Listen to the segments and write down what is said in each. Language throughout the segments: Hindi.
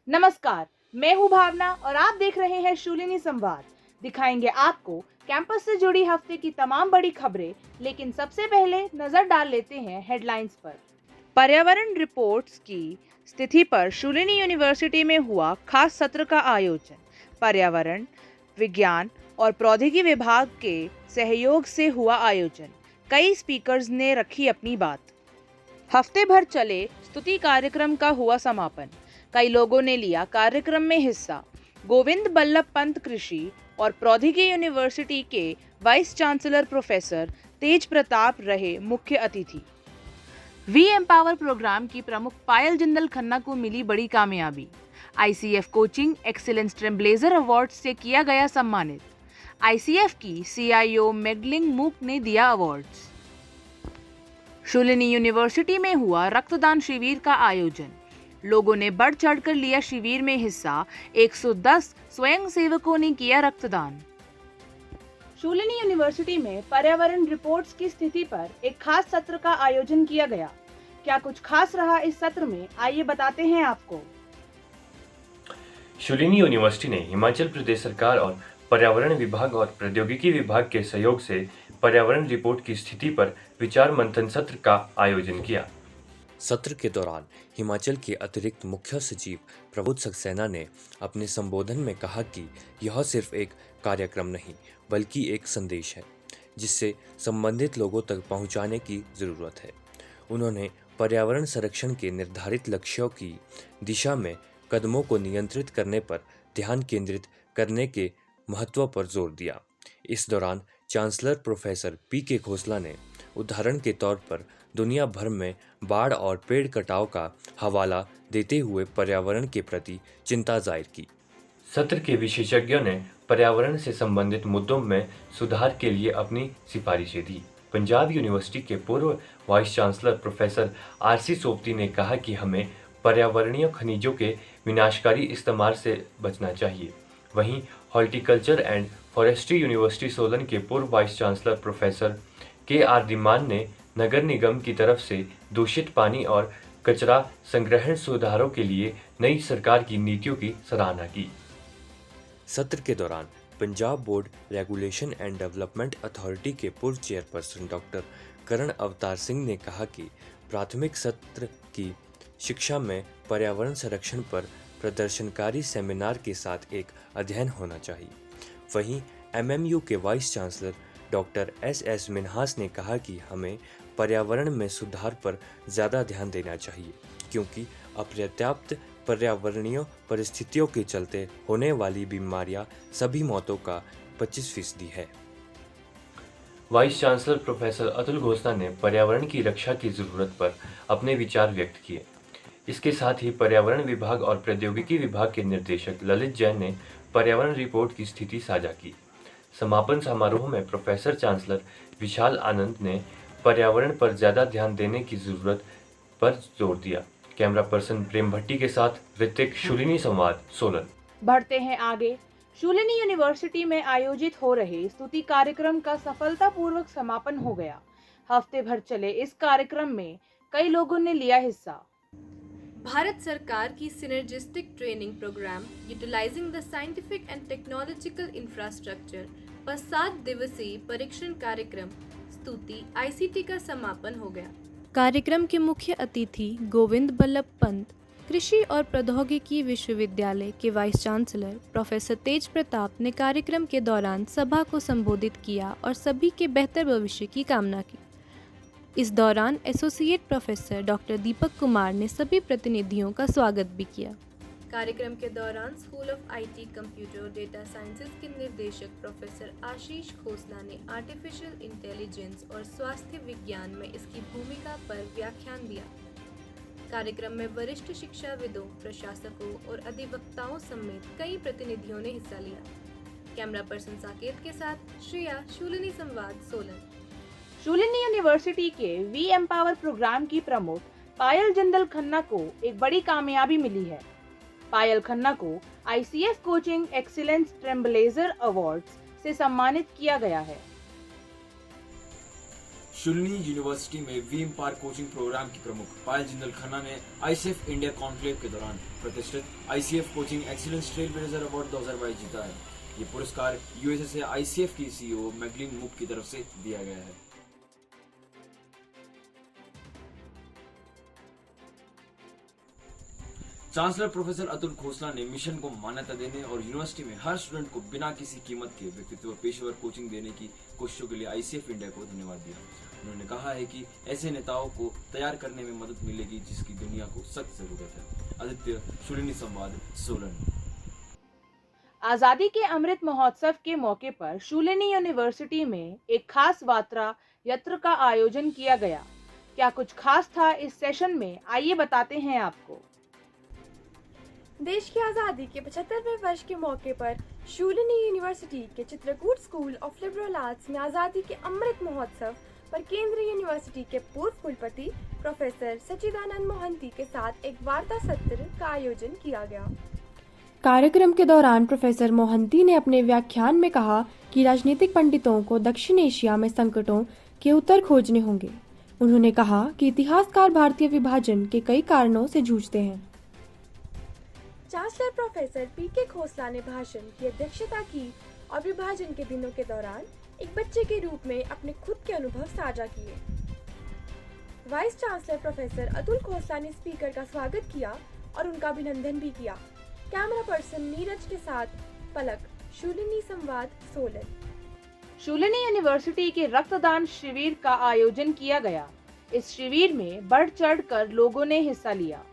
नमस्कार, मैं हूँ भावना और आप देख रहे हैं शूलिनी संवाद। दिखाएंगे आपको कैंपस से जुड़ी हफ्ते की तमाम बड़ी खबरें, लेकिन सबसे पहले नजर डाल लेते हैं हेडलाइंस पर। पर्यावरण रिपोर्ट्स की स्थिति पर शूलिनी यूनिवर्सिटी में हुआ खास सत्र का आयोजन। पर्यावरण, विज्ञान और प्रौद्योगिकी विभाग के सहयोग से हुआ आयोजन। कई स्पीकर्स ने रखी अपनी बात। हफ्ते भर चले स्तुति कार्यक्रम का हुआ समापन। कई लोगों ने लिया कार्यक्रम में हिस्सा। गोविंद बल्लभ पंत कृषि और प्रौद्योगिकी यूनिवर्सिटी के वाइस चांसलर प्रोफेसर तेज प्रताप रहे मुख्य अतिथि। वी एम्पावर प्रोग्राम की प्रमुख पायल जिंदल खन्ना को मिली बड़ी कामयाबी। आईसीएफ कोचिंग एक्सीलेंस ट्रेमब्लेजर अवार्ड से किया गया सम्मानित। आईसीएफ की सीआईओ मेगलिंग मूक ने दिया अवार्ड्स। शूलिनी यूनिवर्सिटी में हुआ रक्तदान शिविर का आयोजन। लोगों ने बढ़ चढ़कर लिया शिविर में हिस्सा। 110 स्वयंसेवकों ने किया रक्तदान। शूलिनी यूनिवर्सिटी में पर्यावरण रिपोर्ट्स की स्थिति पर एक खास सत्र का आयोजन किया गया। क्या कुछ खास रहा इस सत्र में, आइए बताते हैं आपको। शूलिनी यूनिवर्सिटी ने हिमाचल प्रदेश सरकार और पर्यावरण विभाग और प्रौद्योगिकी विभाग के सहयोग से पर्यावरण रिपोर्ट की स्थिति पर विचार मंथन सत्र का आयोजन किया। सत्र के दौरान हिमाचल के अतिरिक्त मुख्य सचिव प्रबोध सक्सेना ने अपने संबोधन में कहा कि यह सिर्फ एक कार्यक्रम नहीं बल्कि एक संदेश है जिससे संबंधित लोगों तक पहुंचाने की ज़रूरत है। उन्होंने पर्यावरण संरक्षण के निर्धारित लक्ष्यों की दिशा में कदमों को नियंत्रित करने पर ध्यान केंद्रित करने के महत्व पर जोर दिया। इस दौरान चांसलर प्रोफेसर पी.के. खोसला ने उदाहरण के तौर पर दुनिया भर में बाढ़ और पेड़ कटाव का हवाला देते हुए पर्यावरण के प्रति चिंता जाहिर की। सत्र के विशेषज्ञों ने पर्यावरण से संबंधित मुद्दों में सुधार के लिए अपनी सिफारिशें दी। पंजाब यूनिवर्सिटी के पूर्व वाइस चांसलर प्रोफेसर आर.सी. सोपती ने कहा कि हमें पर्यावरणीय खनिजों के विनाशकारी इस्तेमाल से बचना चाहिए। वहीं horticulture and forestry university Solan के पूर्व vice chancellor professor KR. Dhiman ने नगर निगम की तरफ से दूषित पानी और कचरा संग्रहण सुधारों के लिए नई सरकार की नीतियों की सराहना की। सत्र के दौरान Punjab board regulation and development authority के पूर्व चेयरपर्सन डॉक्टर करण अवतार सिंह ने कहा कि प्राथमिक सत्र की शिक्षा में पर्यावरण संरक्षण पर प्रदर्शनकारी सेमिनार के साथ एक अध्ययन होना चाहिए। वहीं एमएमयू के vice chancellor doctor S Minhas ने कहा कि हमें पर्यावरण में सुधार पर ज़्यादा ध्यान देना चाहिए क्योंकि अपर्याप्त पर्यावरणीय परिस्थितियों के चलते होने वाली बीमारियां सभी मौतों का 25% है। वाइस चांसलर प्रोफेसर अतुल घोषणा ने पर्यावरण की रक्षा की जरूरत पर अपने विचार व्यक्त किए। इसके साथ ही पर्यावरण विभाग और प्रौद्योगिकी विभाग के निर्देशक ललित जैन ने पर्यावरण रिपोर्ट की स्थिति साझा की। समापन समारोह में प्रोफेसर चांसलर विशाल आनंद ने पर्यावरण पर ज़्यादा ध्यान देने की ज़रूरत पर जोर दिया। कैमरा पर्सन प्रेम भट्टी के साथ ऋतिक, शूलिनी संवाद, सोलन। बढ़ते हैं आगे। शूलिनी यूनिवर्सिटी में आयोजित हो रहे स्तुति कार्यक्रम का सफलतापूर्वक समापन हो गया। हफ्ते भर चले इस कार्यक्रम में कई लोगों ने लिया हिस्सा। भारत सरकार की synergistic training programme utilising the scientific and technological infrastructure पर 7 दिवसीय परीक्षण कार्यक्रम स्तुति आईसीटी का समापन हो गया। कार्यक्रम के मुख्य अतिथि गोविंद बल्लभ पंत कृषि और प्रौद्योगिकी विश्वविद्यालय के वाइस चांसलर प्रोफेसर तेज प्रताप ने कार्यक्रम के दौरान सभा को संबोधित किया और सभी के बेहतर भविष्य की कामना की। इस दौरान associate professor doctor Deepak Kumar ने सभी प्रतिनिधियों का स्वागत भी किया। कार्यक्रम के दौरान स्कूल ऑफ आईटी, कंप्यूटर और डेटा साइंसेज के निर्देशक प्रोफेसर आशीष खोसला ने आर्टिफिशियल इंटेलिजेंस और स्वास्थ्य विज्ञान में इसकी भूमिका पर व्याख्यान दिया। कार्यक्रम में वरिष्ठ शिक्षाविदों, प्रशासकों और अधिवक्ताओं समेत कई प्रतिनिधियों ने हिस्सा लिया। कैमरा पर्सन साकेत के साथ श्रेया, शूलिनी संवाद, सोलन। शूलिनी यूनिवर्सिटी के वी एम्पावर प्रोग्राम की प्रमुख पायल जिंदल खन्ना को एक बड़ी कामयाबी मिली है। पायल खन्ना को आईसीएफ कोचिंग एक्सीलेंस ट्रेमब्लेजर अवार्ड्स से सम्मानित किया गया है। शुलिनी यूनिवर्सिटी में वीम पार्क कोचिंग प्रोग्राम की प्रमुख पायल जिंदल खन्ना ने आईसीएफ इंडिया कॉन्क्लेव के दौरान प्रतिष्ठित ICF coaching excellence trail blazer award 2022 जीता है। ये पुरस्कार यूएसए से आईसीएफ की सीईओ मैगलिन मुक की तरफ से दिया गया है। चांसलर प्रोफेसर अतुल खोसला ने मिशन को मान्यता देने और यूनिवर्सिटी में हर स्टूडेंट को बिना किसी कीमत के व्यक्तित्व पेशेवर कोचिंग देने की कोशिशों के लिए आईसीएफ इंडिया को धन्यवाद दिया। उन्होंने कहा है कि ऐसे नेताओं को तैयार करने में मदद मिलेगी जिसकी दुनिया को सख्त जरूरत है। आदित्य, शुलिनी संवाद, सोलन। आजादी के अमृत महोत्सव के मौके पर शुलिनी यूनिवर्सिटी में एक खास वार्ता यत्र का आयोजन किया गया। क्या कुछ खास था इस सेशन में, आइए बताते हैं आपको। देश की आज़ादी के 75वें वर्ष के मौके पर शुलिनी यूनिवर्सिटी के Chitrakoot school of liberal arts में आज़ादी के अमृत महोत्सव पर केंद्रीय यूनिवर्सिटी के पूर्व कुलपति प्रोफेसर सच्चिदानंद मोहंती के साथ एक वार्ता सत्र का आयोजन किया गया। कार्यक्रम के दौरान प्रोफेसर मोहंती ने अपने व्याख्यान में कहा कि राजनीतिक पंडितों को दक्षिण एशिया में संकटों के उत्तर खोजने होंगे। उन्होंने कहा कि इतिहासकार भारतीय विभाजन के कई कारणों से जूझते हैं। चांसलर प्रोफेसर पीके खोसला ने भाषण की अध्यक्षता की और विभाजन के दिनों के दौरान एक बच्चे के रूप में अपने खुद के अनुभव साझा किए। Vice chancellor professor Atul Khosla ने स्पीकर का स्वागत किया और उनका अभिनंदन भी किया। कैमरा पर्सन नीरज के साथ पलक, शुलिनी संवाद, सोलन। शुलिनी यूनिवर्सिटी के रक्तदान शिविर का आयोजन किया गया। इस शिविर में बढ़ चढ़कर लोगों ने हिस्सा लिया।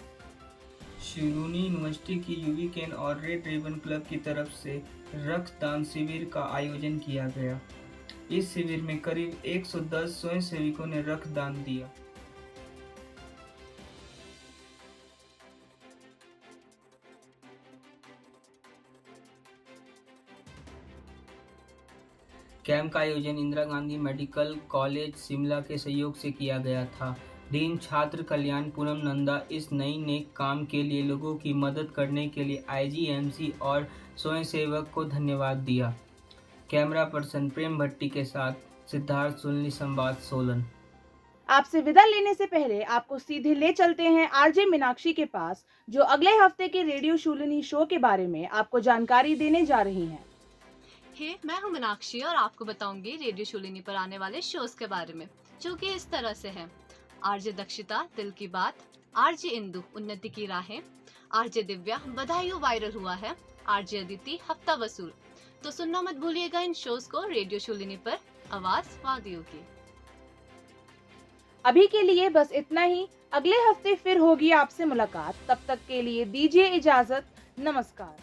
शुलिनी यूनिवर्सिटी की यूवी कैन और रेड रिबन क्लब की तरफ से रक्तदान शिविर का आयोजन किया गया। इस शिविर में करीब 110 स्वयंसेवकों ने रक्तदान दिया। कैंप का आयोजन इंदिरा गांधी मेडिकल कॉलेज शिमला के सहयोग से किया गया था। डीन छात्र कल्याण पूनम नंदा इस नई नेक काम के लिए लोगों की मदद करने के लिए आईजीएमसी और स्वयंसेवक को धन्यवाद दिया। कैमरा पर्सन प्रेम भट्टी के साथ सिद्धार्थ, शुलिनी संवाद, सोलन। आपसे विदा लेने से पहले आपको सीधे ले चलते हैं आरजे मीनाक्षी के पास, जो अगले हफ्ते के रेडियो शुलिनी शो के बारे में आपको जानकारी देने जा रही हैं। मैं हूं मीनाक्षी और आपको बताऊंगी रेडियो शुलिनी पर आने वाले शोज के बारे में, जो कि इस तरह से हैं। आरजे दक्षिता, दिल की बात। आरजे इंदु, उन्नति की राहें। आरजे दिव्या, बधाइयों वायरल हुआ है। आरजे अदिति, हफ्ता वसूल। तो सुनना मत भूलिएगा इन शोज को रेडियो शुलिनी पर, आवाज वादियों की। अभी के लिए बस इतना ही। अगले हफ्ते फिर होगी आपसे मुलाकात। तब तक के लिए दीजिए इजाजत। नमस्कार।